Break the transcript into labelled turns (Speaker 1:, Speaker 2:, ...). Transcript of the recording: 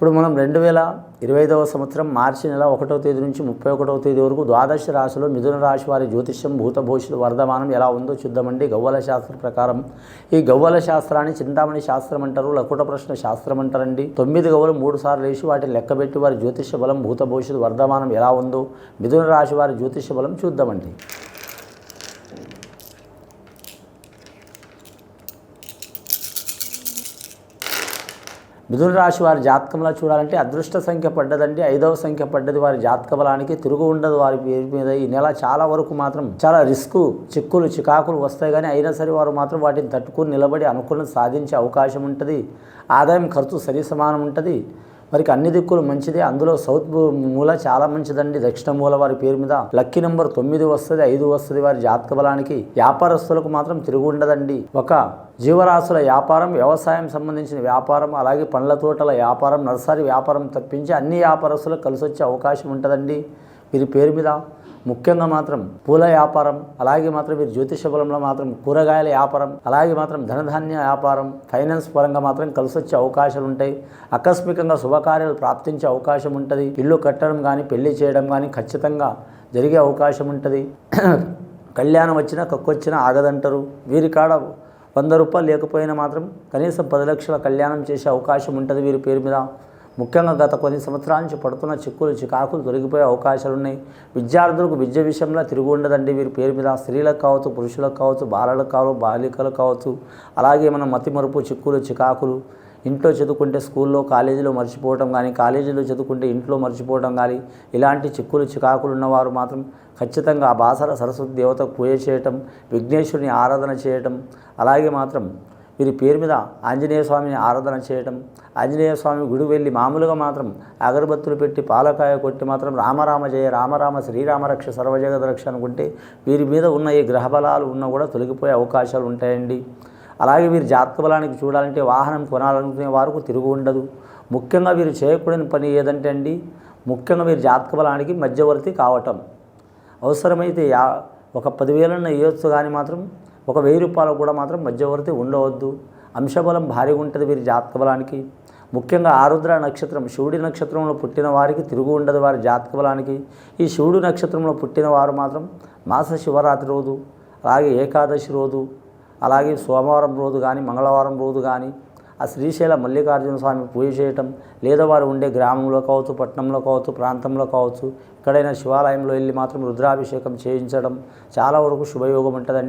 Speaker 1: ఇప్పుడు మనం 2025వ సంవత్సరం మార్చి నెల 1వ తేదీ నుంచి 31వ తేదీ వరకు ద్వాదశ రాశిలో మిథున రాశి వారి జ్యోతిష్యం భూతభవిష్యత్తు వర్ధమానం ఎలా ఉందో చూద్దామండి. గవ్వల శాస్త్రం ప్రకారం ఈ గవ్వల శాస్త్రాన్ని చింతామణి శాస్త్రం అంటారు, లకుట ప్రశ్న శాస్త్రం అంటారండి. 9 గవ్వలు 3 సార్లు వేసి వాటిని లెక్కబెట్టి వారి జ్యోతిష్య బలం భూతభవిష్యత్తు వర్ధమానం ఎలా ఉందో మిథున రాశి వారి జ్యోతిష్య బలం చూద్దామండి. మిథున రాశి వారి జాతకంలో చూడాలంటే అదృష్ట సంఖ్య పడ్డదండి, 5వ సంఖ్య పడ్డది వారి జాతక బలానికి. తిరుగు ఉండదు వారి పేరు మీద. ఈ నెల చాలా వరకు మాత్రం చాలా రిస్క్, చిక్కులు చికాకులు వస్తాయి, కానీ అయినా సరే వారు మాత్రం వాటిని తట్టుకుని నిలబడి అనుకున్నది సాధించే అవకాశం ఉంటుంది. ఆదాయం ఖర్చు సరి సమానం ఉంటుంది. మరికి అన్ని దిక్కులు మంచిదే. అందులో సౌత్ మూల చాలా మంచిదండి. దక్షిణ మూల వారి పేరు మీద లక్కీ నెంబర్ 9 వస్తుంది, 5 వస్తుంది వారి జాతక బలానికి. వ్యాపారస్తులకు మాత్రం తిరుగు ఉండదండి. ఒక జీవరాశుల వ్యాపారం, వ్యవసాయం సంబంధించిన వ్యాపారం, అలాగే పండ్ల తోటల వ్యాపారం, నర్సరీ వ్యాపారం తప్పించి అన్ని వ్యాపారస్తులకు కలిసి వచ్చే అవకాశం ఉంటుందండి వీరి పేరు మీద. ముఖ్యంగా మాత్రం పూల వ్యాపారం, అలాగే మాత్రం వీరి జ్యోతిష బలంలో మాత్రం కూరగాయల వ్యాపారం, అలాగే మాత్రం ధనధాన్య వ్యాపారం, ఫైనాన్స్ పరంగా మాత్రం కలిసి వచ్చే అవకాశాలు ఉంటాయి. ఆకస్మికంగా శుభకార్యాలు ప్రాప్తించే అవకాశం ఉంటుంది. ఇల్లు కట్టడం కానీ పెళ్లి చేయడం కానీ ఖచ్చితంగా జరిగే అవకాశం ఉంటుంది. కళ్యాణం వచ్చినా కక్కొచ్చినా ఆగదంటారు. వీరి కాడ 100 రూపాయలు లేకపోయినా మాత్రం కనీసం 10 లక్షల కళ్యాణం చేసే అవకాశం ఉంటుంది వీరి పేరు మీద. ముఖ్యంగా గత కొన్ని సంవత్సరాల నుంచి పడుతున్న చిక్కులు చికాకులు తొలగిపోయే అవకాశాలు ఉన్నాయి. విద్యార్థులకు విద్య విషయంలో తిరుగు ఉండదండి వీరి పేరు మీద. స్త్రీలకు కావచ్చు, పురుషులకు కావచ్చు, బాలలకు కావచ్చు, బాలికలకు కావచ్చు, అలాగే మనం మతిమరుపు, చిక్కులు చికాకులు, ఇంట్లో చదువుకుంటే స్కూల్లో కాలేజీలో మర్చిపోవడం కానీ, కాలేజీలో చదువుకుంటే ఇంట్లో మర్చిపోవడం కానీ, ఇలాంటి చిక్కులు చికాకులు ఉన్నవారు మాత్రం ఖచ్చితంగా ఆ బాసర సరస్వతి దేవతకు పూజ చేయటం, విఘ్నేశ్వరుని ఆరాధన చేయటం, అలాగే మాత్రం వీరి పేరు మీద ఆంజనేయ స్వామిని ఆరాధన చేయటం, ఆంజనేయ స్వామి గుడి వెళ్ళి మామూలుగా మాత్రం అగరబత్తులు పెట్టి పాలకాయ కొట్టి మాత్రం రామరామ జయ రామరామ శ్రీరామ రక్ష సర్వజగత రక్ష అనుకుంటే వీరి మీద ఉన్న ఈ గ్రహబలాలు ఉన్నా కూడా తొలగిపోయే అవకాశాలు ఉంటాయండి. అలాగే వీరి జాతక బలానికి చూడాలంటే వాహనం కొనాలనుకునే వారికి తిరుగు ఉండదు. ముఖ్యంగా వీరు చేయకూడని పని ఏదంటే అండి, ముఖ్యంగా వీరి జాతక బలానికి మధ్యవర్తి కావటం. అవసరమైతే ఒక 10,000 ఇవ్వచ్చు, కానీ మాత్రం ఒక 1000 రూపాయలు కూడా మాత్రం మధ్యవర్తి ఉండవద్దు. అంశబలం భారీగా ఉంటుంది వీరి జాతక బలానికి. ముఖ్యంగా ఆరుద్ర నక్షత్రం, శివుడి నక్షత్రంలో పుట్టిన వారికి తిరుగు ఉండదు వారి జాతక బలానికి. ఈ శివుడి నక్షత్రంలో పుట్టిన వారు మాత్రం మాస శివరాత్రి రోజు, అలాగే ఏకాదశి రోజు, అలాగే సోమవారం రోజు కానీ మంగళవారం రోజు కానీ ఆ శ్రీశైల మల్లికార్జున స్వామి పూజ చేయటం, లేదా వారు ఉండే గ్రామంలో కావచ్చు, పట్టణంలో కావచ్చు, ప్రాంతంలో కావచ్చు, ఎక్కడైనా శివాలయంలో వెళ్ళి మాత్రం రుద్రాభిషేకం చేయించడం చాలా వరకు శుభయోగం ఉంటుందండి.